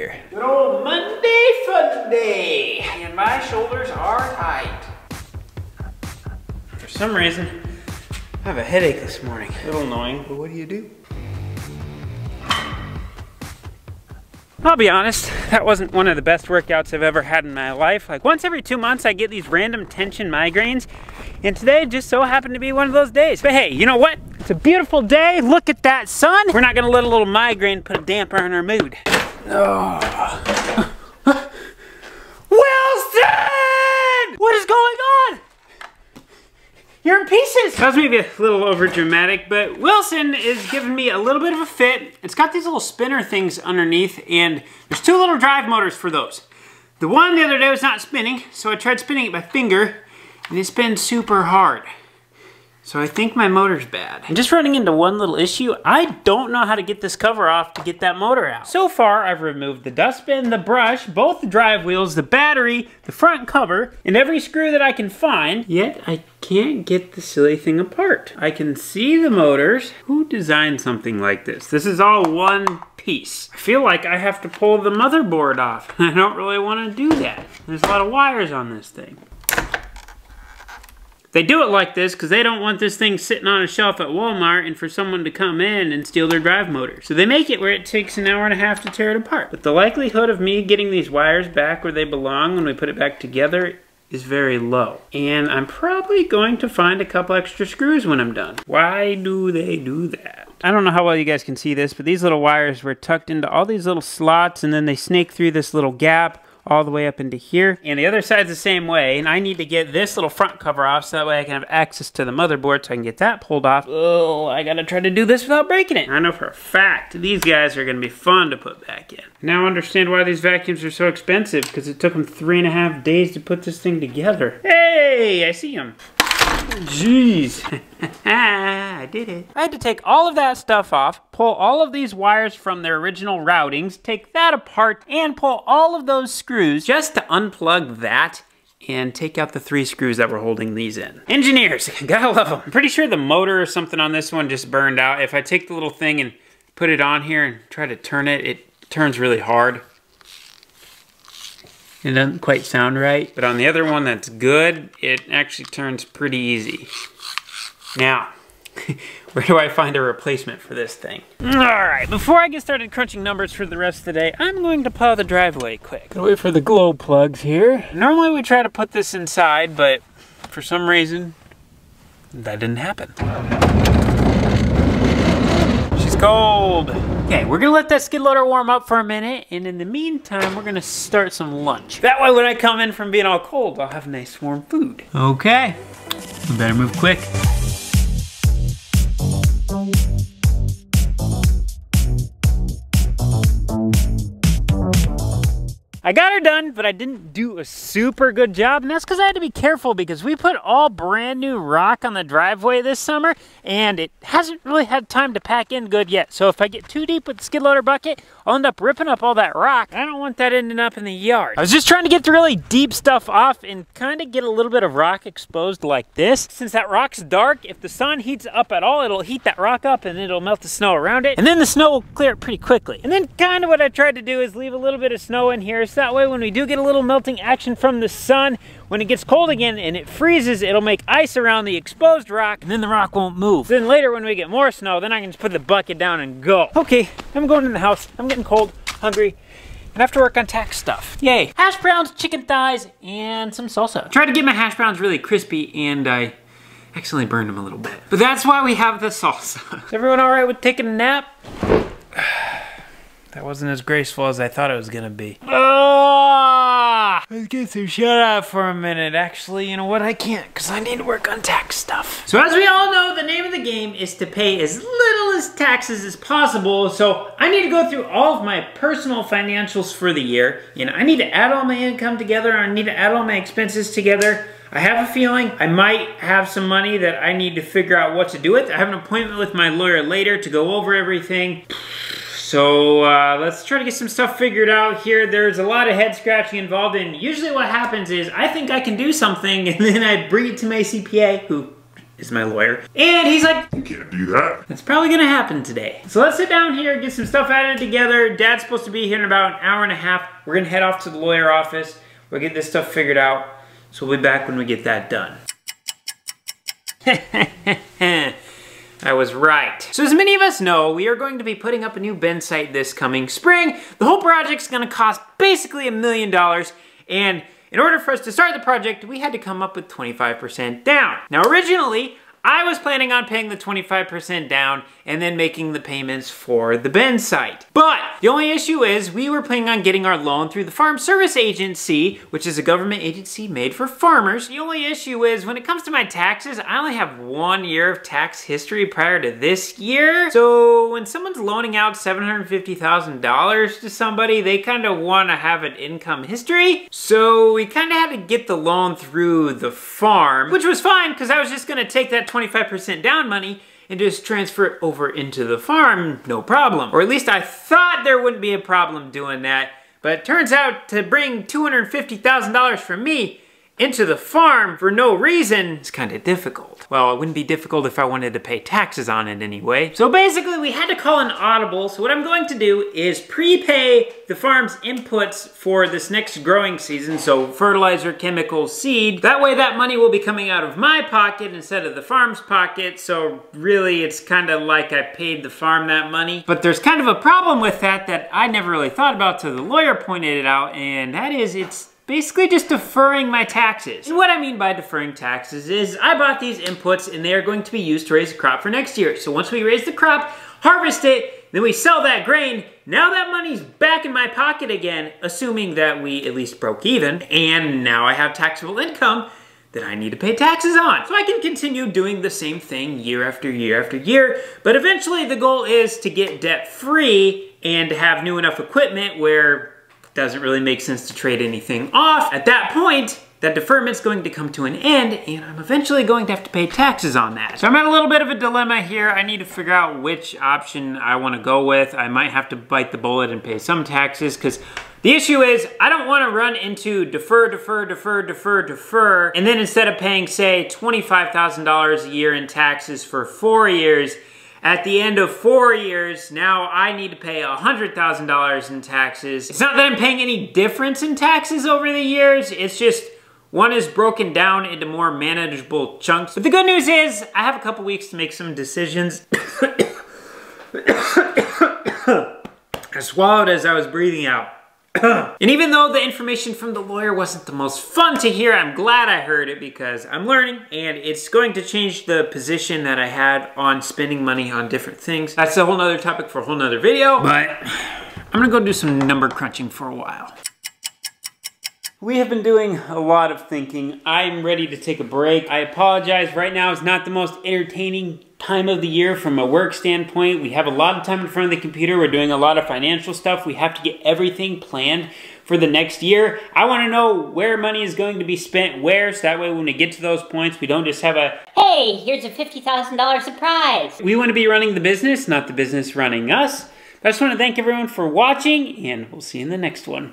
here. Good old Monday Fun Day. And my shoulders are tight. For some reason, I have a headache this morning. A little annoying, but what do you do? I'll be honest, that wasn't one of the best workouts I've ever had in my life. Like once every 2 months I get these random tension migraines, and today just so happened to be one of those days. But hey, you know what? It's a beautiful day, look at that sun. We're not gonna let a little migraine put a damper on our mood. Oh. Wilson! What is going on? You're in pieces. That was maybe a little over dramatic, but Wilson is giving me a little bit of a fit. It's got these little spinner things underneath, and there's 2 little drive motors for those. The one the other day was not spinning, so I tried spinning it by finger, and it spins super hard. So I think my motor's bad. I'm just running into one little issue. I don't know how to get this cover off to get that motor out. So far, I've removed the dustbin, the brush, both the drive wheels, the battery, the front cover, and every screw that I can find, yet I can't get the silly thing apart. I can see the motors. Who designed something like this? This is all one piece. I feel like I have to pull the motherboard off. I don't really want to do that. There's a lot of wires on this thing. They do it like this because they don't want this thing sitting on a shelf at Walmart and for someone to come in and steal their drive motor. So they make it where it takes an hour and a half to tear it apart. But the likelihood of me getting these wires back where they belong when we put it back together is very low. And I'm probably going to find a couple extra screws when I'm done. Why do they do that? I don't know how well you guys can see this, but these little wires were tucked into all these little slots, and then they snake through this little gap all the way up into here. And the other side's the same way, and I need to get this little front cover off so that way I can have access to the motherboard so I can get that pulled off. Oh, I gotta try to do this without breaking it. I know for a fact these guys are gonna be fun to put back in. Now I understand why these vacuums are so expensive, because it took them 3.5 days to put this thing together. Hey, I see them. Jeez. I did it. I had to take all of that stuff off, pull all of these wires from their original routings, take that apart, and pull all of those screws just to unplug that and take out the 3 screws that were holding these in. Engineers, gotta love them. I'm pretty sure the motor or something on this one just burned out. If I take the little thing and put it on here and try to turn it, it turns really hard. It doesn't quite sound right, but on the other one that's good, it actually turns pretty easy. Now, where do I find a replacement for this thing? All right, before I get started crunching numbers for the rest of the day, I'm going to plow the driveway quick. Gotta wait for the glow plugs here. Normally we try to put this inside, but for some reason, that didn't happen. She's cold. Okay, we're gonna let that skid loader warm up for a minute, and in the meantime, we're gonna start some lunch. That way when I come in from being all cold, I'll have nice warm food. Okay, we better move quick. I got her done, but I didn't do a super good job, and that's because I had to be careful because we put all brand new rock on the driveway this summer, and it hasn't really had time to pack in good yet. So if I get too deep with the skid loader bucket, I'll end up ripping up all that rock. I don't want that ending up in the yard. I was just trying to get the really deep stuff off and kind of get a little bit of rock exposed like this. Since that rock's dark, if the sun heats up at all, it'll heat that rock up and it'll melt the snow around it, and then the snow will clear it pretty quickly. And then kind of what I tried to do is leave a little bit of snow in here, so that way when we do get a little melting action from the sun, when it gets cold again and it freezes, it'll make ice around the exposed rock, and then the rock won't move. Then later when we get more snow, then I can just put the bucket down and go. Okay, I'm going in the house. I'm getting cold, hungry, and I have to work on tax stuff. Yay. Hash browns, chicken thighs, and some salsa. Tried to get my hash browns really crispy, and I accidentally burned them a little bit. But that's why we have the salsa. Is everyone all right with taking a nap? That wasn't as graceful as I thought it was gonna be. Let's get some shut up for a minute. Actually, you know what? I can't, because I need to work on tax stuff. So as we all know, the name of the game is to pay as little as taxes as possible. So I need to go through all of my personal financials for the year. You know, I need to add all my income together. I need to add all my expenses together. I have a feeling I might have some money that I need to figure out what to do with. I have an appointment with my lawyer later to go over everything. So let's try to get some stuff figured out here. There's a lot of head scratching involved, and usually what happens is I think I can do something, and then I bring it to my CPA, who is my lawyer. And he's like, you can't do that. that's probably gonna happen today. So let's sit down here, get some stuff added together. Dad's supposed to be here in about an hour and a half. We're gonna head off to the lawyer office. We'll get this stuff figured out. So we'll be back when we get that done. I was right. So as many of us know, we are going to be putting up a new bin site this coming spring. The whole project's gonna cost basically $1 million. And in order for us to start the project, we had to come up with 25% down. Now originally, I was planning on paying the 25% down and then making the payments for the bin site. But the only issue is we were planning on getting our loan through the Farm Service Agency, which is a government agency made for farmers. The only issue is when it comes to my taxes, I only have 1 year of tax history prior to this year. So when someone's loaning out $750,000 to somebody, they kind of want to have an income history. So we kind of had to get the loan through the farm, which was fine because I was just going to take that 25% down money and just transfer it over into the farm, no problem. Or at least I thought there wouldn't be a problem doing that, but it turns out to bring $250,000 from me into the farm for no reason is kind of difficult. Well, it wouldn't be difficult if I wanted to pay taxes on it anyway. So basically we had to call an audible. So what I'm going to do is prepay the farm's inputs for this next growing season. So fertilizer, chemicals, seed. That way that money will be coming out of my pocket instead of the farm's pocket. So really it's kind of like I paid the farm that money. But there's kind of a problem with that I never really thought about till the lawyer pointed it out, and that is it's basically just deferring my taxes. And what I mean by deferring taxes is I bought these inputs and they are going to be used to raise a crop for next year. So once we raise the crop, harvest it, then we sell that grain, now that money's back in my pocket again, assuming that we at least broke even, and now I have taxable income that I need to pay taxes on. So I can continue doing the same thing year after year after year, but eventually the goal is to get debt-free and to have new enough equipment where doesn't really make sense to trade anything off. At that point, that deferment's going to come to an end and I'm eventually going to have to pay taxes on that. So I'm at a little bit of a dilemma here. I need to figure out which option I want to go with. I might have to bite the bullet and pay some taxes because the issue is I don't want to run into defer, and then instead of paying, say, $25,000 a year in taxes for 4 years, at the end of 4 years, now I need to pay $100,000 in taxes. It's not that I'm paying any difference in taxes over the years, it's just one is broken down into more manageable chunks. But the good news is, I have a couple weeks to make some decisions. I swallowed as I was breathing out. And even though the information from the lawyer wasn't the most fun to hear, I'm glad I heard it because I'm learning and it's going to change the position that I had on spending money on different things. That's a whole nother topic for a whole nother video, but I'm gonna go do some number crunching for a while. We have been doing a lot of thinking. I'm ready to take a break. I apologize, right now is not the most entertaining time of the year from a work standpoint. We have a lot of time in front of the computer. We're doing a lot of financial stuff. We have to get everything planned for the next year. I want to know where money is going to be spent where, so that way when we get to those points, we don't just have a, hey, here's a $50,000 surprise. We want to be running the business, not the business running us. I just want to thank everyone for watching, and we'll see you in the next one.